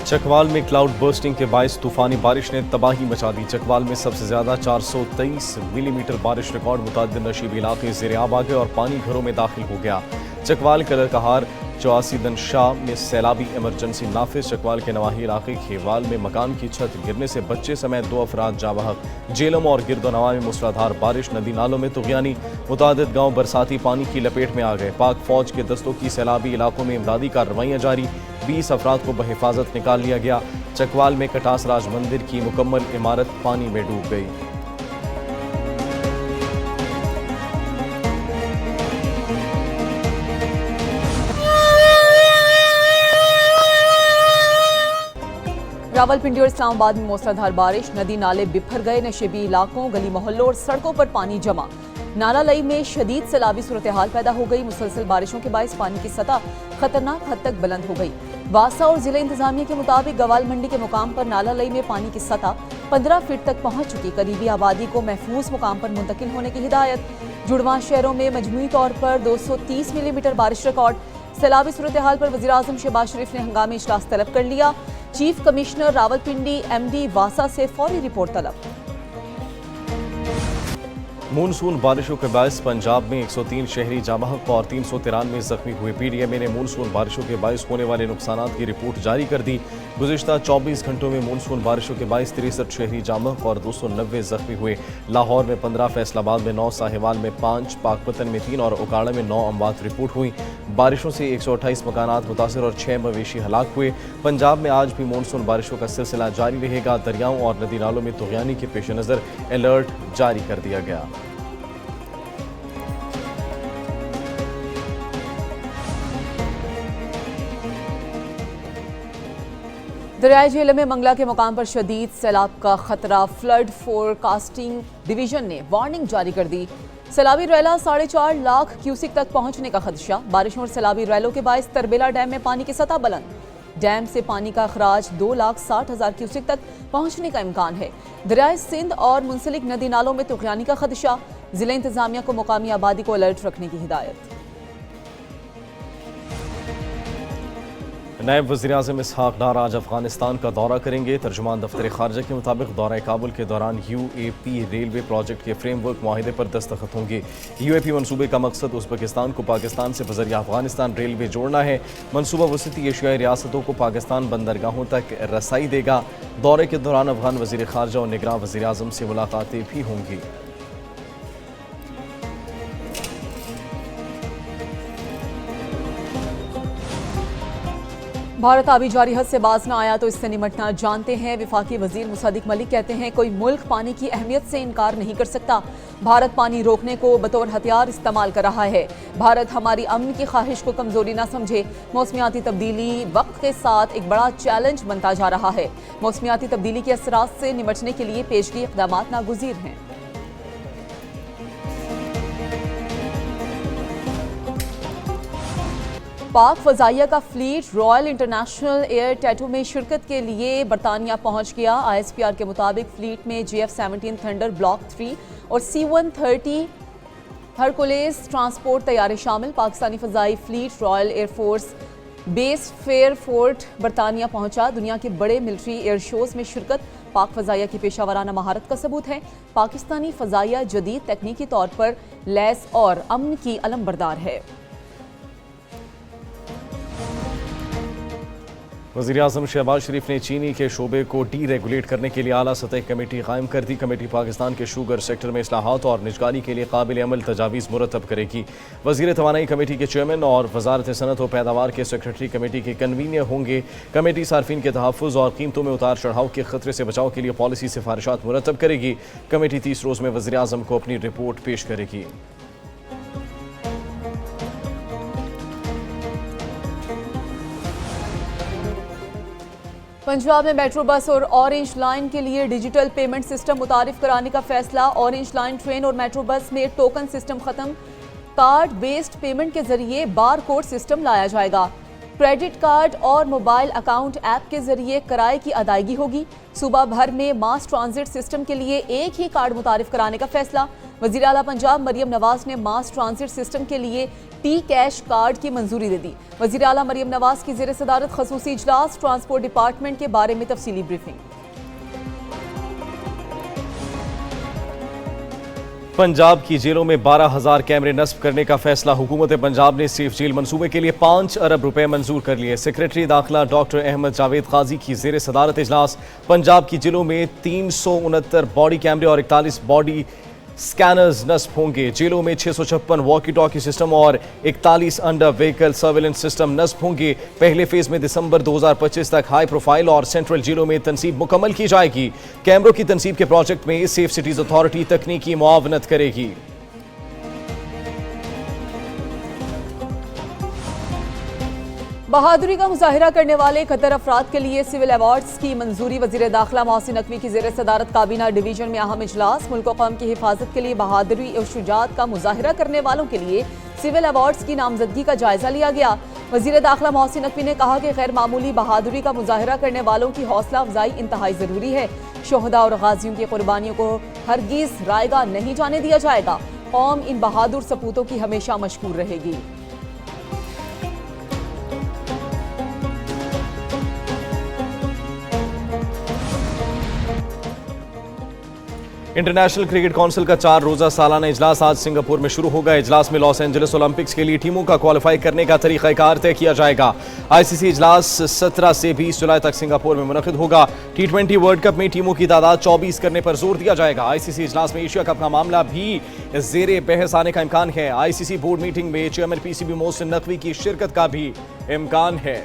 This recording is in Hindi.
चकवाल में क्लाउड बर्स्टिंग के बायस तूफानी बारिश ने तबाही मचा दी। चकवाल में सबसे ज्यादा 423 मिलीमीटर बारिश रिकॉर्ड। मुतादिद नशीबी इलाके ज़ेर-आब आ गए और पानी घरों में दाखिल हो गया। चकवाल कलर कहार 84 दिन शाह में सैलाबी इमरजेंसी नाफिज। चकवाल के नवाही इलाके खेवाल में मकान की छत गिरने से बच्चे समेत 2 अफराद जाँ बहक। जेलम और गिरदोनवा में मूसलाधार बारिश, नदी नालों में तुग़यानी। मुतादिद गाँव बरसाती पानी की लपेट में आ गए। पाक फौज के दस्तों की सैलाबी इलाकों में इमदादी कार्रवाइयाँ जारी। 20 अफराद को बहिफाजत निकाल लिया गया। चकवाल में कटास राज मंदिर की मुकम्मल इमारत पानी में डूब गई। रावलपिंडी और इस्लामाबाद में मूसलाधार बारिश, नदी नाले बिफर गए। नशेबी इलाकों, गली मोहल्लों और सड़कों पर पानी जमा। नाला लई में शदीद सैलाबी सूरत हाल पैदा हो गई। मुसलसल बारिशों के बायस पानी की सतह खतरनाक हद तक बुलंद हो गई। वासा और जिला इंतजामिया के मुताबिक गवाल मंडी के मुकाम पर नाला लई में पानी की सतह 15 फीट तक पहुंच चुकी। करीबी आबादी को महफूज मुकाम पर मुंतकिल होने की हिदायत। जुड़वा शहरों में मजमूई तौर पर 230 मिलीमीटर बारिश रिकॉर्ड। सैलाबी सूरत हाल पर वज़ीर आज़म शहबाज शरीफ ने हंगामी इजलास तलब कर लिया। चीफ कमिश्नर रावलपिंडी MD वासा से फौरी रिपोर्ट तलब। मानसून बारिशों के बायस पंजाब में 103 शहरी जाँ बहक और 393 जख्मी हुए। PDMA ने मानसून बारिशों के बायस होने वाले नुकसानात की रिपोर्ट जारी कर दी। गुज़िश्ता 24 घंटों में मानसून बारिशों के बायस 63 शहरी जाँ बहक और 290 जख्मी हुए। लाहौर में 15, फैसलाबाद में 9, साहिवाल में 5, पाकपतन में 3 और उकाड़ा में 9 अमवात रिपोर्ट हुई। बारिशों से 128 मकानात मुतासर और 6 मवेशी हलाक हुए। पंजाब में आज भी मानसून बारिशों का सिलसिला जारी रहेगा। दरियाओं और नदी नालों में तुग़यानी के पेश नज़र अलर्ट जारी कर दिया गया। दरियाई झेलम में मंगला के मुकाम पर शदीद सैलाब का खतरा। फ्लड फोरकास्टिंग डिवीजन ने वार्निंग जारी कर दी। सैलाबी रैला 4.5 लाख क्यूसिक तक पहुंचने का खदशा। बारिशों और सैलाबी रैलों के बायस तरबेला डैम में पानी की सतह बुलंद। डैम से पानी का अखराज 2,60,000 क्यूसिक तक पहुंचने का इम्कान है। दरियाई सिंध और मुंसलिक नदी नालों में तुग़यानी का खदशा। जिला इंतजामिया को मुकामी आबादी को अलर्ट रखने की हिदायत। नायब वज़ीर-ए-आज़म इसहाक डार आज अफगानिस्तान का दौरा करेंगे। तर्जुमान दफ्तर खारजा के मुताबिक दौरा काबुल के दौरान UAP रेलवे प्रोजेक्ट के फ्रेमवर्क माहिदे पर दस्तखत होंगे। UAP मनसूबे का मकसद उज़्बेकिस्तान को पाकिस्तान से बज़रिया अफगानिस्तान रेलवे जोड़ना है। मनसूबा वसती एशियाई रियासतों को पाकिस्तान बंदरगाहों तक रसाई देगा। दौरे के दौरान अफगान वज़ीर खारजा और निगरान वज़ीर-ए-आज़म से मुलाकातें भी होंगी। भारत आबी जारी हद से बाज न आया तो इससे निमटना जानते हैं। वफाकी वजीर मुसद्दिक मलिक कहते हैं कोई मुल्क पानी की अहमियत से इनकार नहीं कर सकता। भारत पानी रोकने को बतौर हथियार इस्तेमाल कर रहा है। भारत हमारी अमन की ख्वाहिश को कमजोरी न समझे। मौसमियाती तब्दीली वक्त के साथ एक बड़ा चैलेंज बनता जा रहा है। मौसमियाती तब्दीली के असरात से निमटने के लिए पेशगी इक़दाम नागुज़ीर हैं। पाक फ़ज़ाइया का fleet royal international air tattoo में शिरकत के लिए बरतानिया पहुंच गया। ISPR के मुताबिक फ्लीट में JF-17 थंडर ब्लॉक 3 और C-130 हरकुलेस ट्रांसपोर्ट तैयारे शामिल। पाकिस्तानी फ़ज़ाई fleet Royal Air Force base Fairford बरतानिया पहुंचा। दुनिया के बड़े मिलिट्री एयर शोज में शिरकत पाक फ़ज़ाइया की पेशावराना महारत का सबूत है। पाकिस्तानी फ़ज़ाइया जदीद तकनीकी तौर पर लैस और अमन की अलमबरदार है। वज़ीर-ए-आज़म शहबाज शरीफ ने चीनी के शोबे को डीरेगुलेट करने के लिए आला सतह कमेटी कायम कर दी। कमेटी पाकिस्तान के शुगर सेक्टर में इस्लाहात और निजकारी के लिए काबिल अमल तजावीज़ मुरतब करेगी। वज़ीर तवानाई कमेटी के चेयरमैन और वज़ारत सनत व पैदावार के सेक्रेटरी कमेटी के कन्वीनर होंगे। कमेटी सार्फिन के तहफ़्फ़ुज़ और कीमतों में उतार चढ़ाव के खतरे से बचाव के लिए पॉलिसी सिफारिशात मुरतब करेगी। कमेटी 30 रोज़ में वज़ीर-ए-आज़म को अपनी रिपोर्ट पेश करेगी। पंजाब में मेट्रो बस और ऑरेंज लाइन के लिए डिजिटल पेमेंट सिस्टम मुतारिफ कराने का फैसला। ऑरेंज लाइन ट्रेन और मेट्रो बस में टोकन सिस्टम खत्म। कार्ड बेस्ड पेमेंट के जरिए बार कोड सिस्टम लाया जाएगा। क्रेडिट कार्ड और मोबाइल अकाउंट ऐप के जरिए किराए की अदायगी होगी। सूबा भर में मास ट्रांजिट सिस्टम के लिए एक ही कार्ड मुतारिफ कराने का फैसला। वजीर आला पंजाब मरियम नवाज ने मास ट्रांजिट सिस्टम के लिए टी कैश कार्ड की मंजूरी दे दी। वजीर आला मरियम नवाज की ज़ेर सदारत खसूसी इजलास, ट्रांसपोर्ट डिपार्टमेंट के बारे में तफसीली ब्रीफिंग। पंजाब की जेलों में 12,000 कैमरे नस्ब करने का फैसला। हुकूमत पंजाब ने सेफ जेल मंसूबे के लिए 5 अरब रुपए मंजूर कर लिए। सेक्रेटरी दाखिला डॉक्टर अहमद जावेद काजी की जेर सदारत इजलास। पंजाब की जेलों में 369 बॉडी कैमरे और 41 बॉडी स्कैनर्स नस्ब होंगे। जेलों में 656 वॉकी टॉकी सिस्टम और 41 अंडर व्हीकल सर्वेलेंस सिस्टम नस्ब होंगे। पहले फेज में दिसंबर 2025 तक हाई प्रोफाइल और सेंट्रल जेलों में तनसीब मुकम्मल की जाएगी। कैमरों की तनसीब के प्रोजेक्ट में सेफ सिटीज अथॉरिटी तकनीकी मुआवनत करेगी। बहादुरी का मुजाहिरा करने वाले 71 अफराद के लिए सिविल अवार्ड्स की मंजूरी। वजीर दाखिला मोहसिन नकवी की जेर सदारत काबीना डिवीजन में अहम इजलास। मुल्क व कौम की हिफाजत के लिए बहादुरी और शुजात का मुजाहिरा करने वालों के लिए सिविल अवार्ड्स की नामजदगी का जायजा लिया गया। वजीर दाखिला मोहसिन नकवी ने कहा कि गैर मामूली बहादुरी का मुजाहिरा करने वालों की हौसला अफजाई इंतहाई जरूरी है। शोहदा और गाजियों की कुर्बानियों को हरगिज रायगा नहीं जाने दिया जाएगा। कौम इन बहादुर सपूतों की हमेशा मशकूर रहेगी। इंटरनेशनल क्रिकेट काउंसिल का 4 रोजा सालाना इजलास आज सिंगापुर में शुरू होगा। इजलास में लॉस एंजलिस ओलंपिक्स के लिए टीमों का क्वालिफाई करने का तरीकाकार तय किया जाएगा। आईसीसी इजलास 17 से 20 जुलाई तक सिंगापुर में मुनक़िद होगा। T20 वर्ल्ड कप में टीमों की तादाद 24 करने पर जोर दिया जाएगा। आईसीसी इजलास में एशिया कप का मामला भी जेरे बहस आने का इम्कान है। आईसीसी बोर्ड मीटिंग में चेयरमैन पीसीबी मोहसिन नकवी की शिरकत का भी इम्कान है।